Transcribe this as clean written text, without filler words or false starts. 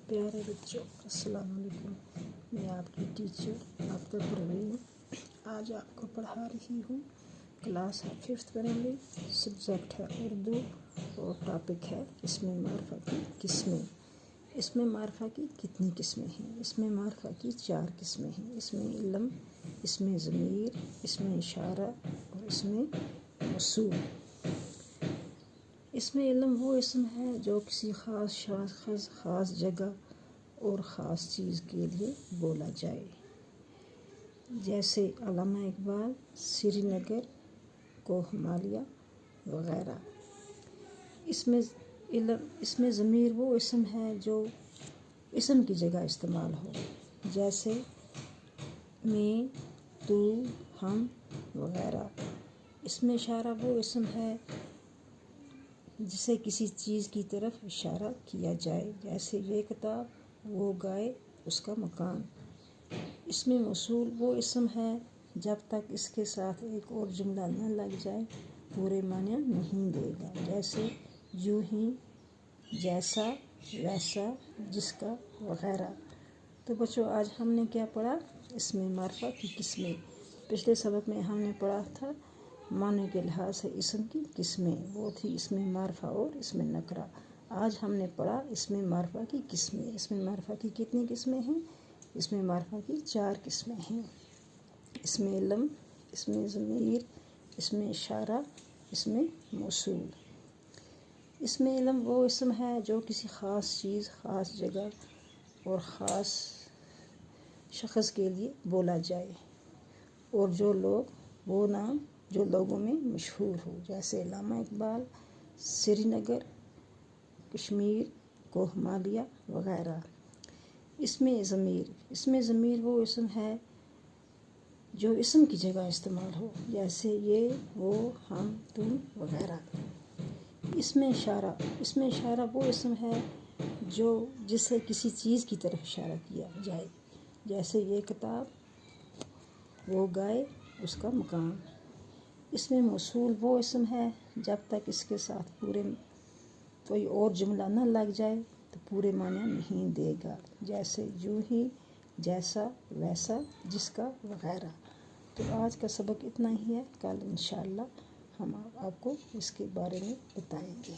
प्यारे बच्चों, अस्सलाम वालेकुम। मैं आपकी टीचर आफ्ताब परवीन आज आपको पढ़ा रही हूँ। क्लास है 5th पढ़ेंगे। सब्जेक्ट है उर्दू और टॉपिक है इसमें मार्फा की किस्में। इसमें मार्फा की कितनी किस्में हैं? इसमें मार्फा की 4 किस्में हैं। इसमें इल्म, इसमें ज़मीर, इसमें इशारा और इसमें मौसूल। इसमें इल्म वो इसम है जो किसी ख़ास जगह और ख़ास चीज़ के लिए बोला जाए, जैसे अल्लामा इकबाल, श्रीनगर को हिमालय वग़ैरह। इसमें ज़मीर वो इसम है जो इसम की जगह इस्तेमाल हो, जैसे मैं, तू, हम वग़ैरह। इसमें इशारा वो इसम है जिसे किसी चीज़ की तरफ इशारा किया जाए, जैसे ये किताब, वो गाय, उसका मकान। इसमें मौसूल वो इसम है जब तक इसके साथ एक और जुमला न लग जाए पूरे माने नहीं देगा, जैसे यूं ही, जैसा, वैसा, जिसका वग़ैरह। तो बच्चों, आज हमने क्या पढ़ा? इसमें मार्फा की किस्में। पिछले सबक में हमने पढ़ा था माने के लिहाज से इसम की किस्में, वो थी इसमें मार्फा और इसमें नकरा। आज हमने पढ़ा इसमें मार्फा की किस्में। इसमें मार्फा की कितनी किस्में हैं? इसमें मार्फा की 4 किस्में हैं। इसमें इल्म, इसमें ज़मीर, इसमें इशारा, इसमें मौसूल। इसमें इल्म वो इसम है जो किसी ख़ास चीज़, ख़ास जगह और ख़ास शख़्स के लिए बोला जाए, और जो लोग वो नाम जो लोगों में मशहूर हो, जैसे अल्लामा इकबाल, श्रीनगर, कश्मीर को हिमालय वग़ैरह। इसमें ज़मीर वो इसम है जो इसम की जगह इस्तेमाल हो, जैसे ये, वो, हम, तुम वग़ैरह। इसमें इशारा वो इसम है जो जिससे किसी चीज़ की तरफ इशारा किया जाए, जैसे ये किताब, वो गाय, उसका मकान। इसमें मौसूल वो इसम है जब तक इसके साथ पूरे कोई और जुमला न लग जाए तो पूरे माने नहीं देगा, जैसे यूं ही, जैसा, वैसा, जिसका वग़ैरह। तो आज का सबक इतना ही है। कल इंशाअल्लाह हम आपको इसके बारे में बताएंगे।